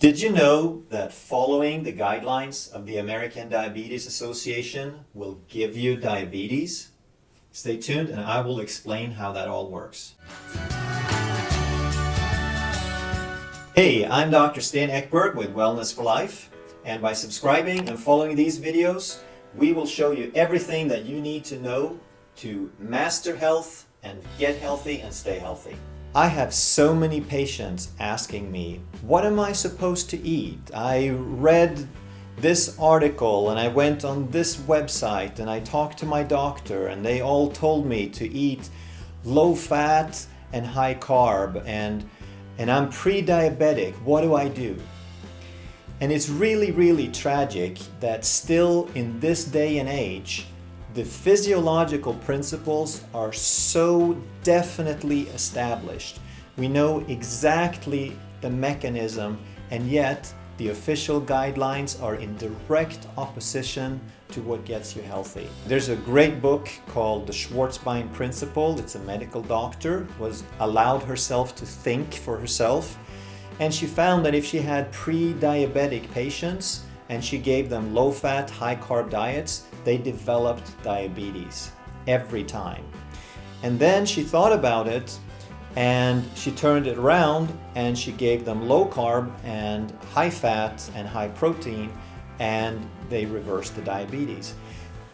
Did you know that following the guidelines of the American Diabetes Association will give you diabetes? Stay tuned and I will explain how that all works. Hey, I'm Dr. Sten Ekberg with Wellness for Life, and by subscribing and following these videos, we will show you everything that you need to know to master health and get healthy and stay healthy. I have so many patients asking me, what am I supposed to eat? I read this article and I went on this website and I talked to my doctor and they all told me to eat low fat and high carb and I'm pre-diabetic. What do I do? And it's really tragic that still in this day and age, the physiological principles are so definitely established. We know exactly the mechanism, and yet the official guidelines are in direct opposition to what gets you healthy. There's a great book called The Schwartz Principle. It's a medical doctor, was allowed herself to think for herself, and she found that if she had pre-diabetic patients and she gave them low-fat, high-carb diets, they developed diabetes every time. And then she thought about it and she turned it around and she gave them low-carb and high-fat and high-protein, and they reversed the diabetes.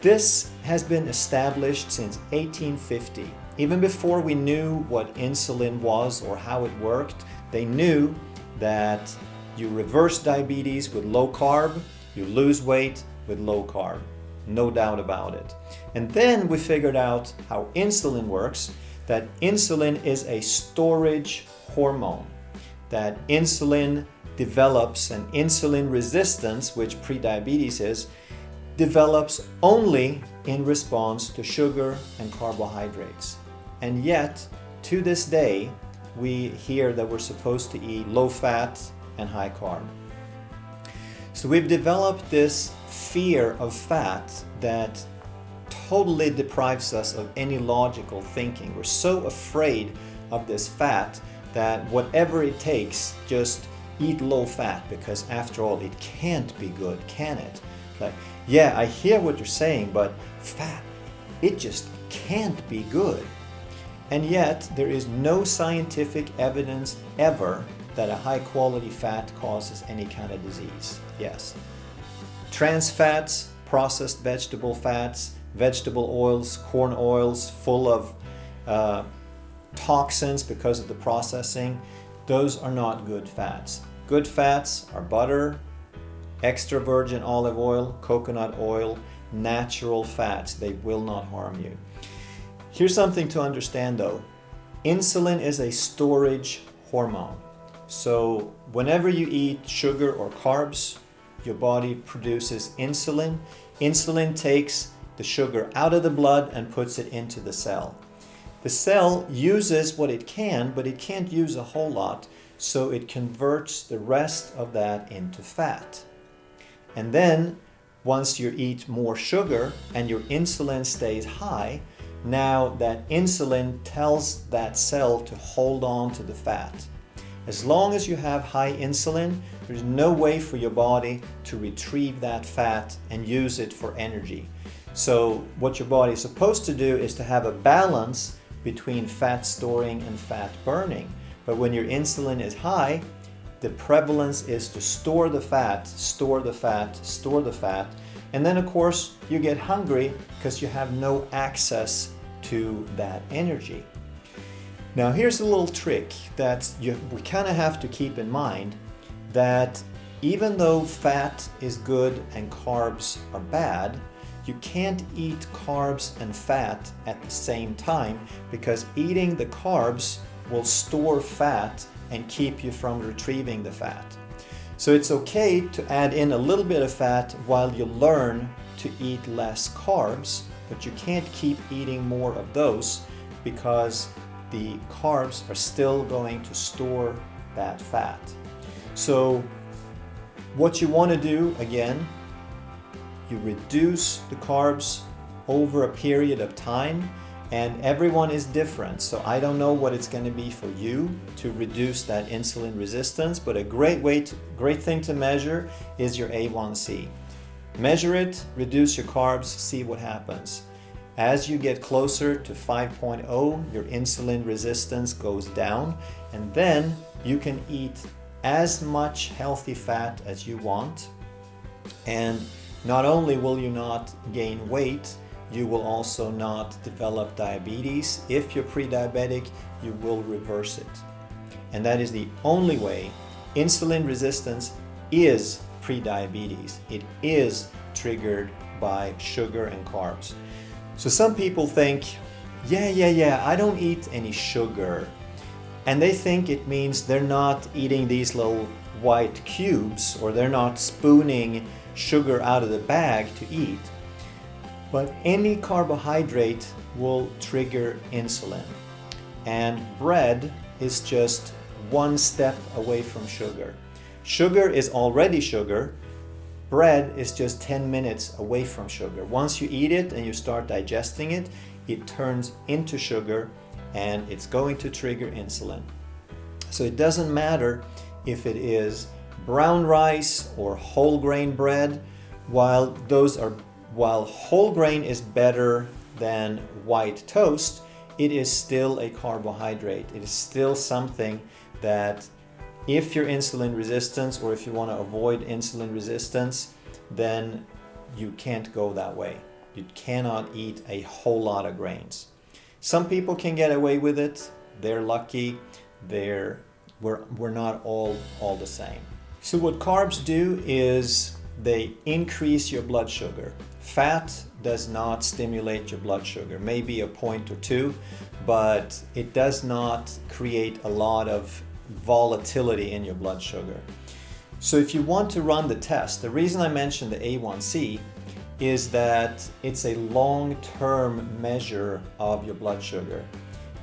This has been established since 1850. Even before we knew what insulin was or how it worked, they knew that you reverse diabetes with low carb, you lose weight with low carb. No doubt about it. And then we figured out how insulin works, that insulin is a storage hormone, that insulin develops, and insulin resistance, which prediabetes is, develops only in response to sugar and carbohydrates. And yet, to this day, we hear that we're supposed to eat low fat and high carb. So we've developed this fear of fat that totally deprives us of any logical thinking. We're so afraid of this fat that whatever it takes, just eat low fat, because after all, it can't be good, can it? Like, yeah, I hear what you're saying, but fat, it just can't be good. And yet, there is no scientific evidence ever that a high quality fat causes any kind of disease. Yes. Trans fats, processed vegetable fats, vegetable oils, corn oils full of toxins because of the processing, those are not good fats. Good fats are butter, extra virgin olive oil, coconut oil, natural fats. They will not harm you. Here's something to understand though. Insulin is a storage hormone. So whenever you eat sugar or carbs, your body produces insulin. Insulin takes the sugar out of the blood and puts it into the cell. The cell uses what it can, but it can't use a whole lot, so it converts the rest of that into fat. And then once you eat more sugar and your insulin stays high, now that insulin tells that cell to hold on to the fat. As long as you have high insulin, there's no way for your body to retrieve that fat and use it for energy. So what your body is supposed to do is to have a balance between fat storing and fat burning. But when your insulin is high, the prevalence is to store the fat, store the fat, store the fat. And then of course you get hungry because you have no access to that energy. Now here's a little trick that we kind of have to keep in mind, that even though fat is good and carbs are bad, you can't eat carbs and fat at the same time, because eating the carbs will store fat and keep you from retrieving the fat. So it's okay to add in a little bit of fat while you learn to eat less carbs, but you can't keep eating more of those because the carbs are still going to store that fat. So what you want to do, again, you reduce the carbs over a period of time, And everyone is different, so I don't know what it's going to be for you to reduce that insulin resistance, but a great thing to measure is your A1C. Measure it, reduce your carbs, see what happens. As you get closer to 5.0, your insulin resistance goes down, and then you can eat as much healthy fat as you want. And not only will you not gain weight, you will also not develop diabetes. If you're pre-diabetic, you will reverse it. And that is the only way. Insulin resistance is pre-diabetes. It is triggered by sugar and carbs. So some people think, yeah, I don't eat any sugar. And they think it means they're not eating these little white cubes, or they're not spooning sugar out of the bag to eat. But any carbohydrate will trigger insulin. And bread is just one step away from sugar. Sugar is already sugar. Bread is just 10 minutes away from sugar. Once you eat it and you start digesting it, it turns into sugar and it's going to trigger insulin. So it doesn't matter if it is brown rice or whole grain bread, while whole grain is better than white toast, it is still a carbohydrate. It is still something that if you're insulin resistant, or if you want to avoid insulin resistance, then you can't go that way. You cannot eat a whole lot of grains. Some people can get away with it. They're lucky. We're not all the same. So what carbs do is they increase your blood sugar. Fat does not stimulate your blood sugar, maybe a point or two, but it does not create a lot of volatility in your blood sugar. So if you want to run the test, the reason I mentioned the A1C is that it's a long-term measure of your blood sugar.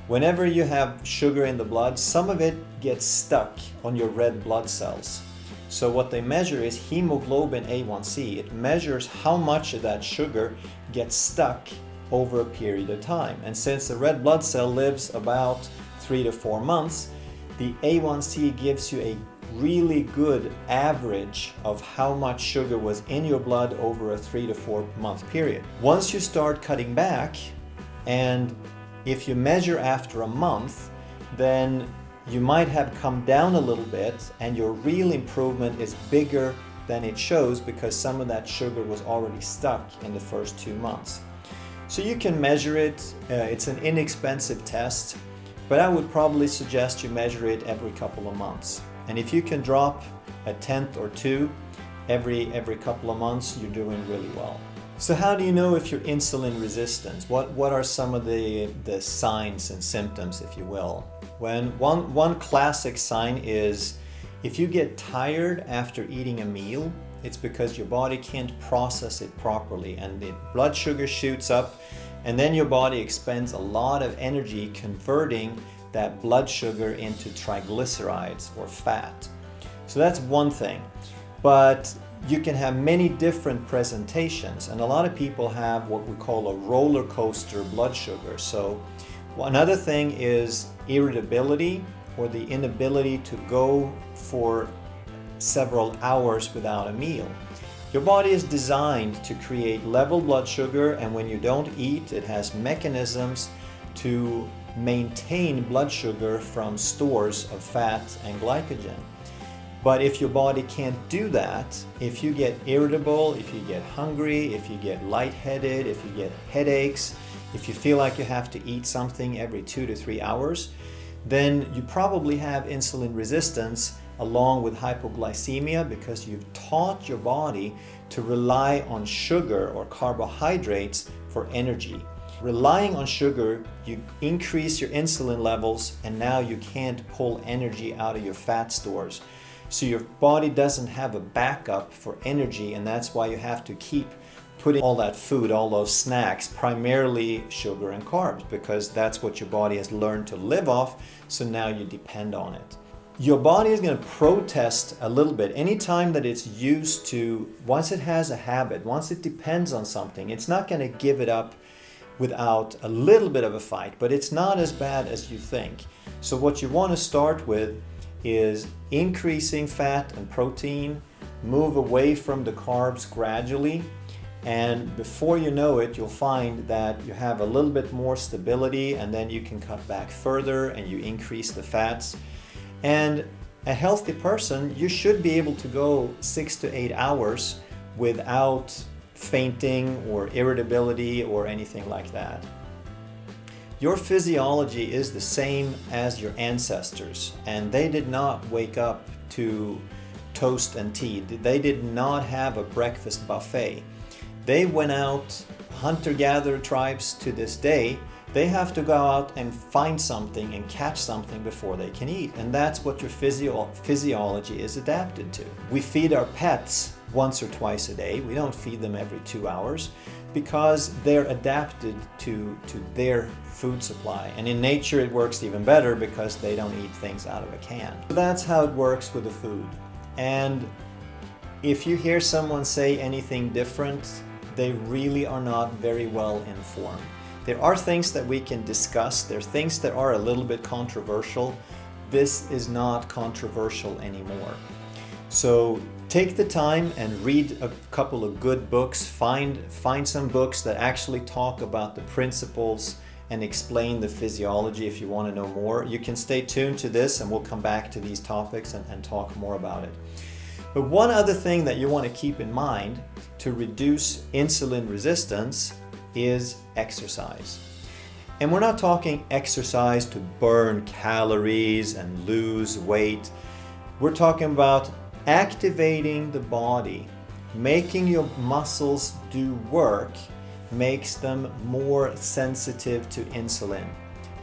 Whenever you have sugar in the blood, some of it gets stuck on your red blood cells. So what they measure is hemoglobin A1C. It measures how much of that sugar gets stuck over a period of time. And since the red blood cell lives about 3 to 4 months, the A1C gives you a really good average of how much sugar was in your blood over a 3 to 4 month period. Once you start cutting back, and if you measure after a month, then you might have come down a little bit, and your real improvement is bigger than it shows because some of that sugar was already stuck in the first 2 months. So you can measure it. It's an inexpensive test, but I would probably suggest you measure it every couple of months. And if you can drop a tenth or two every couple of months, you're doing really well. So how do you know if you're insulin resistant? What are some of the signs and symptoms, if you will? One classic sign is if you get tired after eating a meal, it's because your body can't process it properly, and the blood sugar shoots up, and then your body expends a lot of energy converting that blood sugar into triglycerides or fat. So that's one thing. But you can have many different presentations, and a lot of people have what we call a roller coaster blood sugar. So another thing is irritability, or the inability to go for several hours without a meal. Your body is designed to create level blood sugar, and when you don't eat, it has mechanisms to maintain blood sugar from stores of fat and glycogen. But if your body can't do that, if you get irritable, if you get hungry, if you get lightheaded, if you get headaches, if you feel like you have to eat something every 2 to 3 hours, then you probably have insulin resistance along with hypoglycemia, because you've taught your body to rely on sugar or carbohydrates for energy. Relying on sugar, you increase your insulin levels, and now you can't pull energy out of your fat stores. So your body doesn't have a backup for energy, and that's why you have to keep putting all that food, all those snacks, primarily sugar and carbs, because that's what your body has learned to live off, so now you depend on it. Your body is going to protest a little bit. Anytime that it's used to, once it has a habit, once it depends on something, it's not going to give it up without a little bit of a fight, but it's not as bad as you think. So what you want to start with is increasing fat and protein, move away from the carbs gradually, and before you know it, you'll find that you have a little bit more stability, and then you can cut back further and you increase the fats. And a healthy person, you should be able to go 6 to 8 hours without fainting or irritability or anything like that. Your physiology is the same as your ancestors, and they did not wake up to toast and tea. They did not have a breakfast buffet. They went out, hunter-gatherer tribes to this day, they have to go out and find something and catch something before they can eat. And that's what your physiology is adapted to. We feed our pets once or twice a day. We don't feed them every 2 hours because they're adapted to their food supply. And in nature it works even better because they don't eat things out of a can. So that's how it works with the food. And if you hear someone say anything different, they really are not very well informed. There are things that we can discuss. There are things that are a little bit controversial. This is not controversial anymore. So take the time and read a couple of good books. Find some books that actually talk about the principles and explain the physiology if you want to know more. You can stay tuned to this and we'll come back to these topics and talk more about it. But one other thing that you want to keep in mind to reduce insulin resistance is exercise. And we're not talking exercise to burn calories and lose weight. We're talking about activating the body, making your muscles do work, makes them more sensitive to insulin.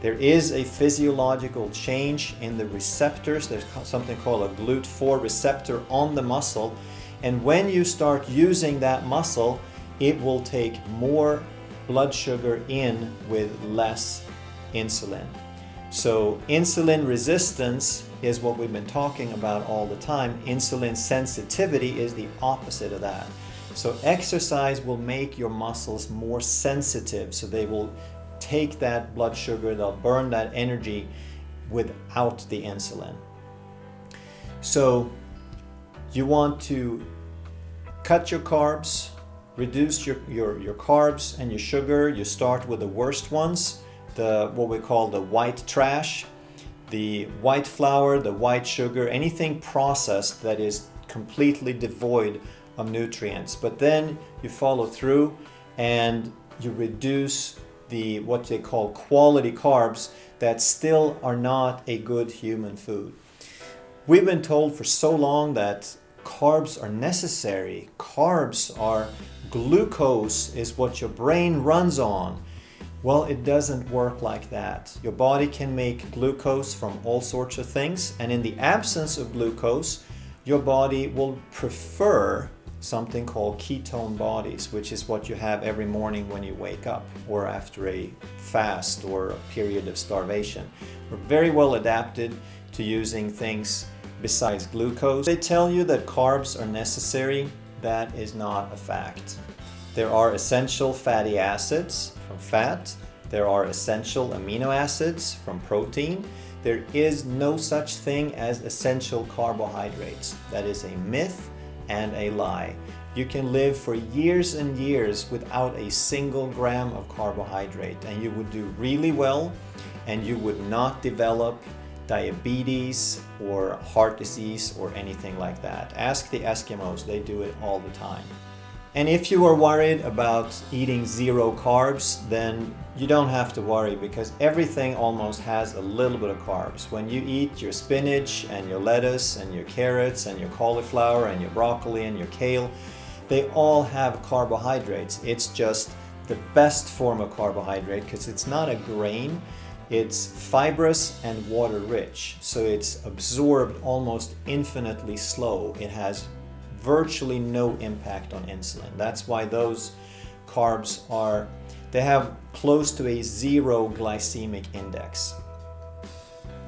There is a physiological change in the receptors. There's something called a GLUT4 receptor on the muscle. And when you start using that muscle, it will take more blood sugar in with less insulin. So insulin resistance is what we've been talking about all the time. Insulin sensitivity is the opposite of that. So exercise will make your muscles more sensitive, so they will take that blood sugar, they'll burn that energy without the insulin. So you want to cut your carbs, reduce your carbs and your sugar. You start with the worst ones, what we call the white trash, the white flour, the white sugar, anything processed that is completely devoid of nutrients. But then you follow through and you reduce what they call quality carbs that still are not a good human food. We've been told for so long that carbs are necessary. Carbs are glucose, is what your brain runs on. Well, it doesn't work like that. Your body can make glucose from all sorts of things, and in the absence of glucose, your body will prefer something called ketone bodies, which is what you have every morning when you wake up or after a fast or a period of starvation. We're very well adapted to using things besides glucose. They tell you that carbs are necessary. That is not a fact. There are essential fatty acids from fat. There are essential amino acids from protein. There is no such thing as essential carbohydrates. That is a myth and a lie. You can live for years and years without a single gram of carbohydrate, and you would do really well, and you would not develop diabetes or heart disease or anything like that. Ask the Eskimos, they do it all the time. And if you are worried about eating zero carbs, then you don't have to worry, because everything almost has a little bit of carbs. When you eat your spinach and your lettuce and your carrots and your cauliflower and your broccoli and your kale, they all have carbohydrates. It's just the best form of carbohydrate because it's not a grain. It's fibrous and water rich, so it's absorbed almost infinitely slow. It has virtually no impact on insulin. That's why those carbs they have close to a 0 glycemic index.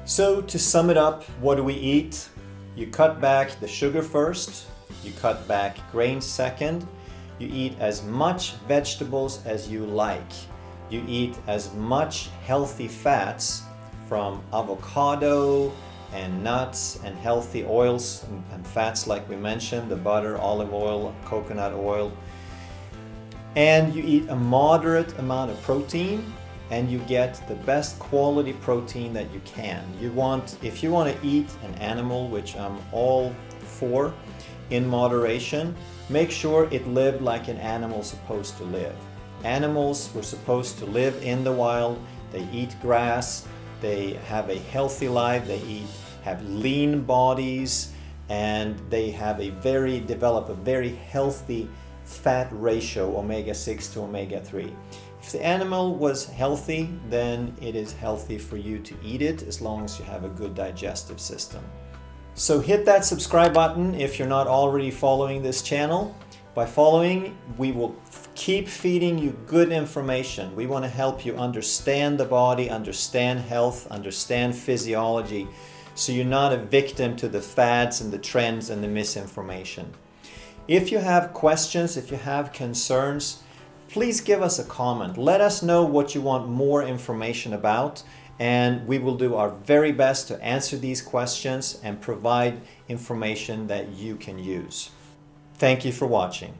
So to sum it up, what do we eat? You cut back the sugar first, you cut back grains second, you eat as much vegetables as you like. you eat as much healthy fats from avocado and nuts and healthy oils and fats like we mentioned, the butter, olive oil, coconut oil. And you eat a moderate amount of protein, and you get the best quality protein that you can. If you want to eat an animal, which I'm all for, in moderation, make sure it lived like an animal's supposed to live. Animals were supposed to live in the wild. They eat grass, they have a healthy life, they have lean bodies, and they have develop a very healthy fat ratio, omega-6 to omega-3. If the animal was healthy, then it is healthy for you to eat it, as long as you have a good digestive system. So hit that subscribe button if you're not already following this channel. By following, we will keep feeding you good information. We want to help you understand the body, understand health, understand physiology, so you're not a victim to the fads and the trends and the misinformation. If you have questions, if you have concerns, please give us a comment. Let us know what you want more information about, and we will do our very best to answer these questions and provide information that you can use. Thank you for watching.